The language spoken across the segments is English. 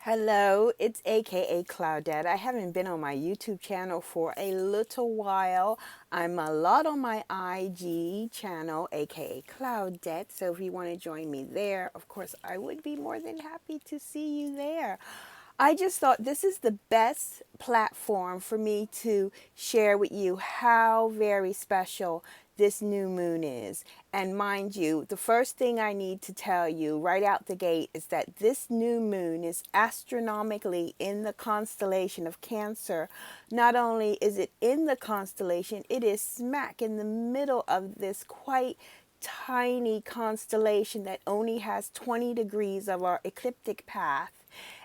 Hello, it's AKA Claudette. I haven't been on my YouTube channel for a little while. I'm a lot on my IG channel, AKA Claudette. So if you want to join me there, of course, I would be more than happy to see you there. I just thought this is the best platform for me to share with you how very special this new moon is. And mind you, the first thing I need to tell you right out the gate is that this new moon is astronomically in the constellation of Cancer. Not only is it in the constellation, it is smack in the middle of this quite tiny constellation that only has 20 degrees of our ecliptic path,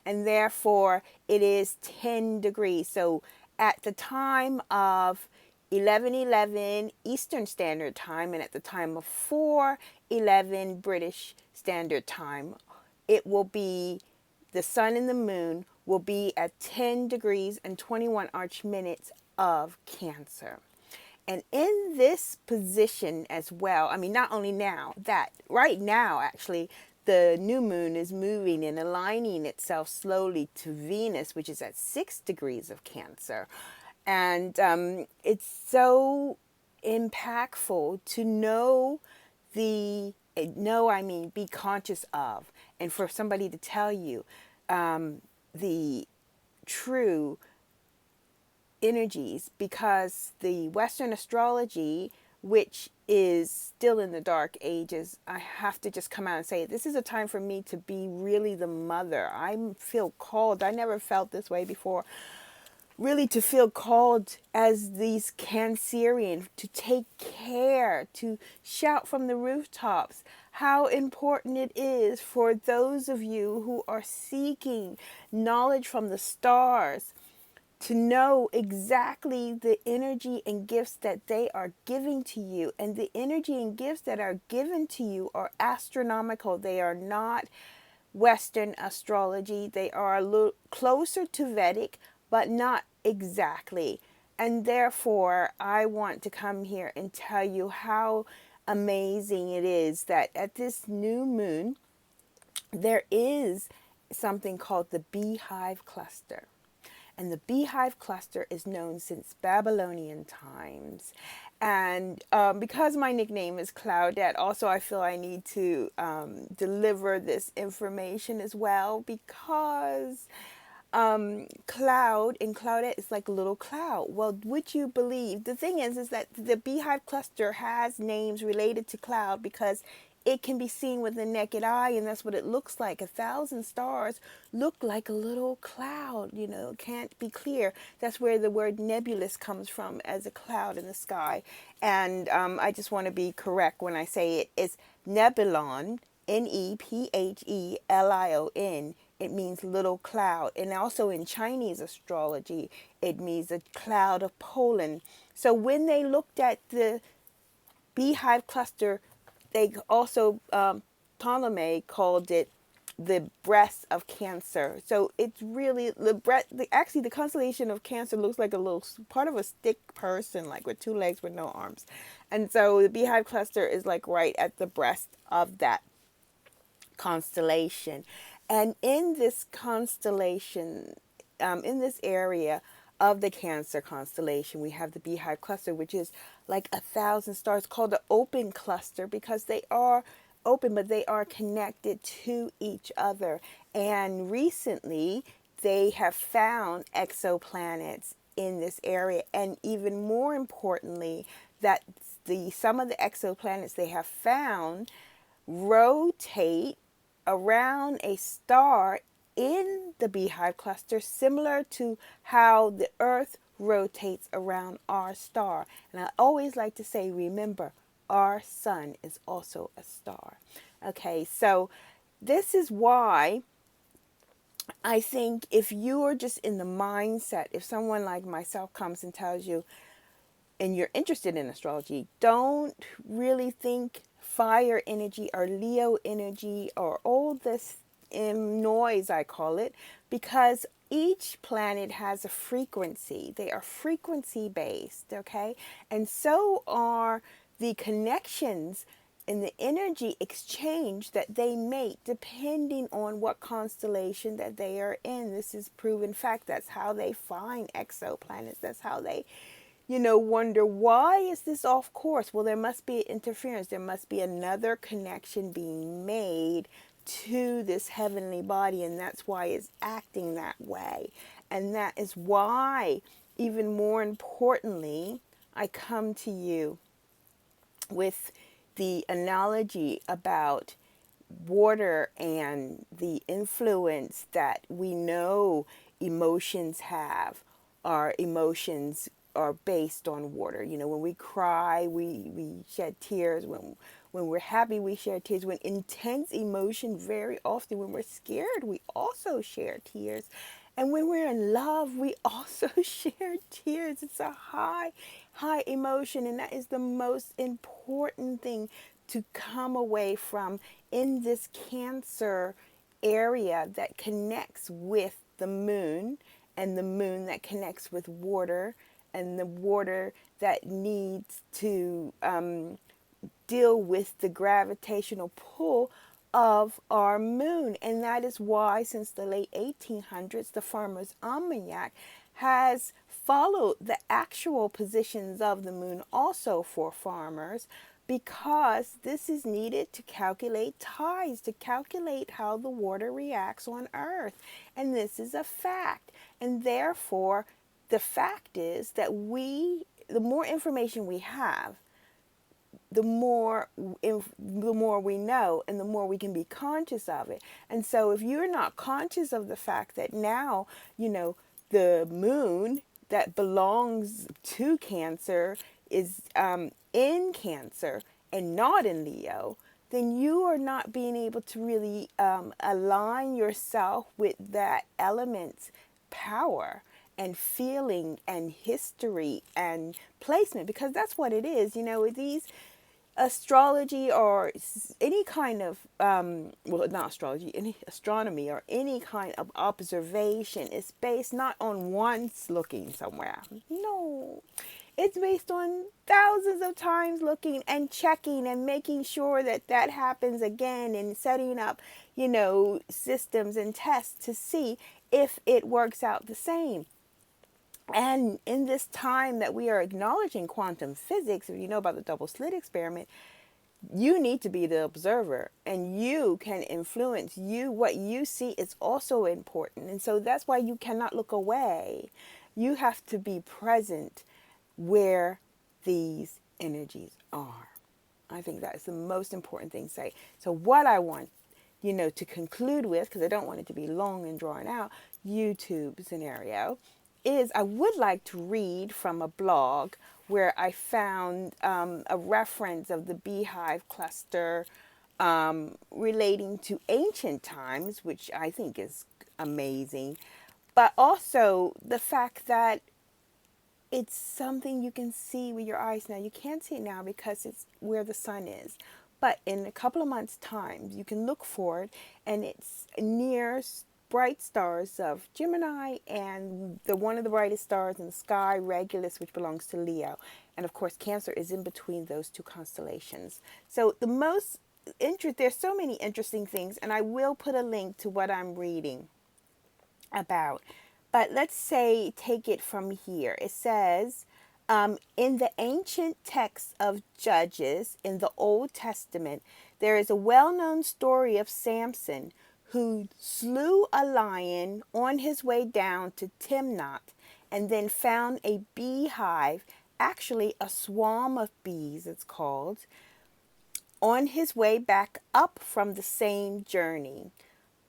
and therefore it is 10 degrees. So at the time of 11:11 Eastern Standard Time and at the time of 4:11 British Standard Time, it will be the sun and the moon will be at 10 degrees and 21 arch minutes of Cancer. And in this position as well, I mean, not only now, that right now, actually, the new moon is moving and aligning itself slowly to Venus, which is at 6 degrees of Cancer. And it's so impactful to I mean, be conscious of, and for somebody to tell you the true energies, because the Western astrology, which is still in the dark ages, I have to just come out and say this is a time for me to be really the mother. I feel called. I never felt this way before. Really to feel called as these Cancerian to take care, to shout from the rooftops how important it is for those of you who are seeking knowledge from the stars to know exactly the energy and gifts that they are giving to you. And the energy and gifts that are given to you are astronomical. They are not Western astrology. They are a little closer to Vedic, but not exactly. And therefore, I want to come here and tell you how amazing it is that at this new moon, there is something called the beehive cluster. And the beehive cluster is known since Babylonian times. And because my nickname is Claudette, also I feel I need to deliver this information as well, because cloud and Claudette is like a little cloud. Well, would you believe? The thing is that the beehive cluster has names related to cloud because it can be seen with the naked eye, and that's what it looks like. 1,000 stars look like a little cloud, can't be clear. That's where the word nebulous comes from, as a cloud in the sky. And I just want to be correct when I say it's nebulon, Nephephelion. It means little cloud. And also in Chinese astrology, it means a cloud of pollen. So when they looked at the beehive cluster, they also, Ptolemy called it the breast of Cancer. So it's really the breast. Actually, the constellation of Cancer looks like a little part of a stick person, like with two legs with no arms. And so the beehive cluster is like right at the breast of that constellation. And in this constellation, in this area of the Cancer constellation, we have the beehive cluster, which is like 1,000 stars, called the open cluster because they are open, but they are connected to each other. And recently, they have found exoplanets in this area, and even more importantly, that some of the exoplanets they have found rotate around a star in the beehive cluster, similar to how the Earth rotates around our star. And I always like to say, remember, our sun is also a star. Okay, so this is why I think if you are just in the mindset, if someone like myself comes and tells you, and you're interested in astrology, don't really think fire energy or Leo energy or all this noise, I call it, because each planet has a frequency. They are frequency based, okay? And so are the connections and the energy exchange that they make depending on what constellation that they are in. This is proven fact. That's how they find exoplanets. That's how they, wonder, why is this off course? Well, there must be interference. There must be another connection being made to this heavenly body, and that's why it's acting that way. And that is why, even more importantly, I come to you with the analogy about water and the influence that we know emotions have. Our emotions are based on water. When we cry, we shed tears. When we're happy, we share tears. When intense emotion, very often when we're scared, we also share tears. And when we're in love, we also share tears. It's a high emotion. And that is the most important thing to come away from in this Cancer area that connects with the moon, and the moon that connects with water, and the water that needs to deal with the gravitational pull of our moon. And that is why, since the late 1800s, the Farmer's Almanac has followed the actual positions of the moon also for farmers, because this is needed to calculate tides, to calculate how the water reacts on Earth. And this is a fact. And therefore, the fact is that the more information we have, the more we know, and the more we can be conscious of it. And so if you're not conscious of the fact that now, the moon that belongs to Cancer is in Cancer and not in Leo, then you are not being able to really align yourself with that element's power and feeling and history and placement, because that's what it is. These astrology or any kind of well, not astrology, any astronomy or any kind of observation is based not on once looking somewhere. No, it's based on thousands of times looking and checking and making sure that that happens again, and setting up systems and tests to see if it works out the same. And in this time that we are acknowledging quantum physics, if you know about the double slit experiment, you need to be the observer, and you can influence. What you see is also important. And so that's why you cannot look away. You have to be present where these energies are. I think that is the most important thing to say. So what I want, to conclude with, because I don't want it to be long and drawn out, YouTube scenario, is I would like to read from a blog where I found a reference of the beehive cluster relating to ancient times, which I think is amazing, but also the fact that it's something you can see with your eyes now. You can't see it now because it's where the sun is. But in a couple of months' time, you can look for it, and it's near bright stars of Gemini, and one of the brightest stars in the sky, Regulus, which belongs to Leo. And of course, Cancer is in between those two constellations. So there's so many interesting things, and I will put a link to what I'm reading about. But let's say, take it from here. It says, in the ancient texts of Judges in the Old Testament, there is a well-known story of Samson, who slew a lion on his way down to Timnath, and then found a beehive, actually a swarm of bees it's called, on his way back up from the same journey.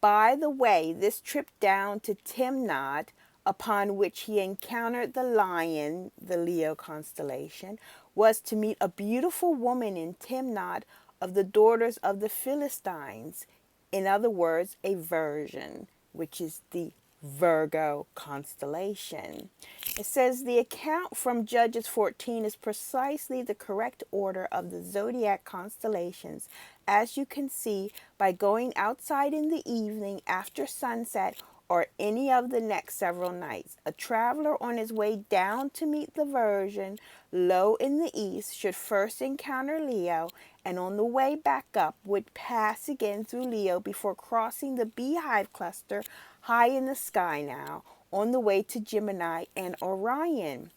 By the way, this trip down to Timnath, upon which he encountered the lion, the Leo constellation, was to meet a beautiful woman in Timnath of the daughters of the Philistines. In other words, a virgin, which is the Virgo constellation. It says the account from Judges 14 is precisely the correct order of the zodiac constellations, as you can see by going outside in the evening after sunset or any of the next several nights. A traveler on his way down to meet the Virgin low in the east should first encounter Leo, and on the way back up would pass again through Leo before crossing the beehive cluster high in the sky now, on the way to Gemini and Orion.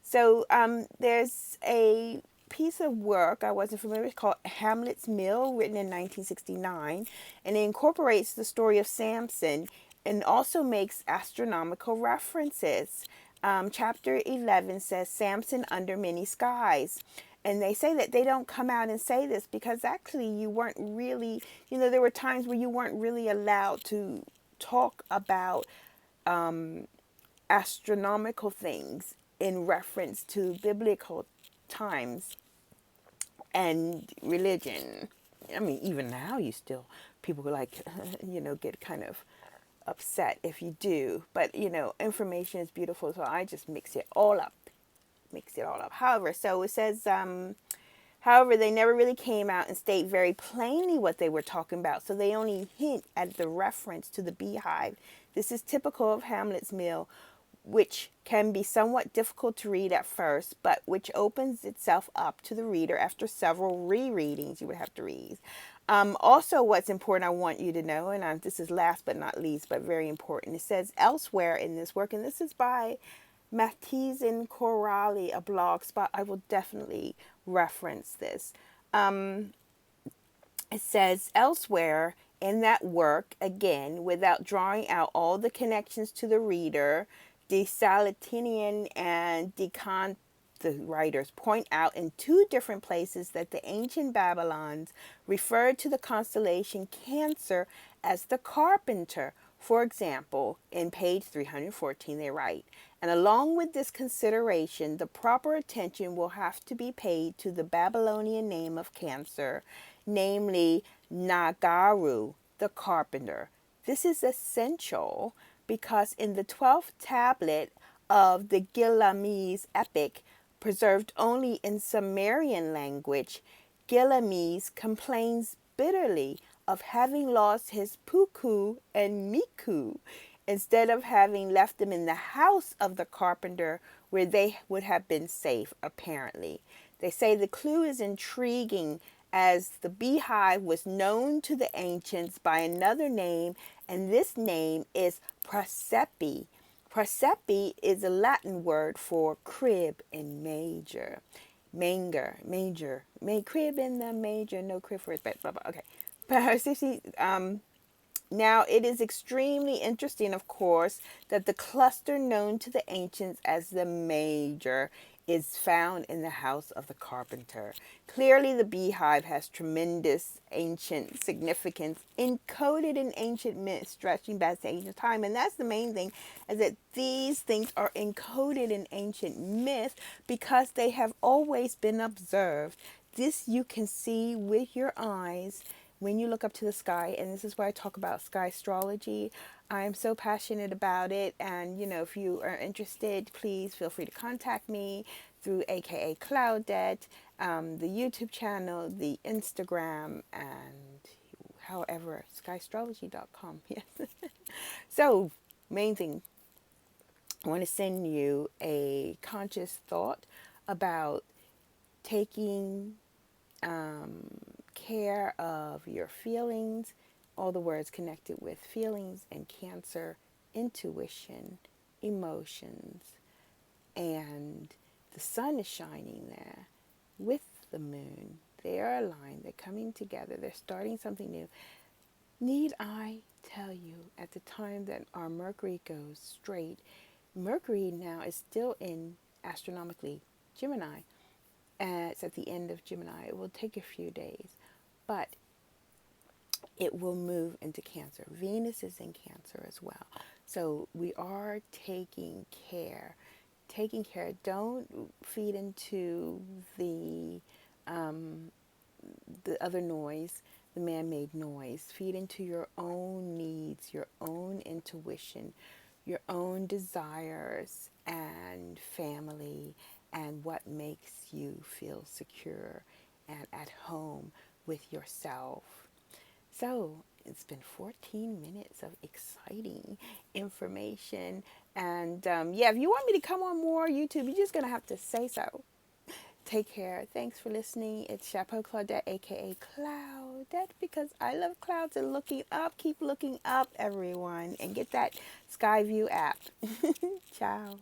So there's a piece of work I wasn't familiar with called Hamlet's Mill, written in 1969, and it incorporates the story of Samson and also makes astronomical references. Chapter 11 says Samson under many skies. And they say that they don't come out and say this because actually you weren't really, there were times where you weren't really allowed to talk about astronomical things in reference to biblical times and religion. I mean, even now, people like, get kind of upset if you do. But, information is beautiful, so I just mix it all up. However, so it says, however, they never really came out and state very plainly what they were talking about, so they only hint at the reference to the beehive. This is typical of Hamlet's Mill, which can be somewhat difficult to read at first, but which opens itself up to the reader after several rereadings you would have to read. Also, what's important I want you to know, and this is last but not least, but very important, it says elsewhere in this work, and this is by Matisse and Corali, a blog spot. I will definitely reference this. It says elsewhere in that work, again, without drawing out all the connections to the reader, de Salatinian and de Kant, the writers, point out in two different places that the ancient Babylons referred to the constellation Cancer as the carpenter. For example, in page 314, they write, and along with this consideration, the proper attention will have to be paid to the Babylonian name of Cancer, namely Nagaru, the carpenter. This is essential because in the 12th tablet of the Gilgamesh epic, preserved only in Sumerian language, Gilgamesh complains bitterly of having lost his Puku and Miku instead of having left them in the house of the carpenter where they would have been safe, apparently. They say the clue is intriguing as the beehive was known to the ancients by another name, and this name is Prasepe. Prasepe is a Latin word for crib in major. Crib in the major, no crib for his bed, blah, blah, okay. Prasepe, now, it is extremely interesting, of course, that the cluster known to the ancients as the major is found in the house of the carpenter. Clearly, the beehive has tremendous ancient significance encoded in ancient myths stretching back to ancient time. And that's the main thing, is that these things are encoded in ancient myths because they have always been observed. This you can see with your eyes when you look up to the sky, and this is why I talk about Skystrology. I'm so passionate about it, and if you are interested, please feel free to contact me through AKA Cloudette, the YouTube channel, the Instagram, and however, skystrology.com. Yes. So, main thing, I want to send you a conscious thought about taking care of your feelings, all the words connected with feelings and Cancer, intuition, emotions, and the sun is shining there with the moon. They are aligned, they're coming together, they're starting something new. Need I tell you, at the time that our Mercury goes straight, Mercury now is still in astronomically Gemini. It's at the end of Gemini. It will take a few days, but it will move into Cancer. Venus is in Cancer as well. So we are taking care. Don't feed into the other noise, the man-made noise. Feed into your own needs, your own intuition, your own desires and family, and what makes you feel secure and at home with yourself. So It's been 14 minutes of exciting information. And yeah, if you want me to come on more YouTube, you're just going to have to say so. Take care. Thanks for listening. It's Chapeau Claudette, aka Cloudette, because I love clouds and looking up. Keep looking up, everyone, and get that Skyview app. Ciao.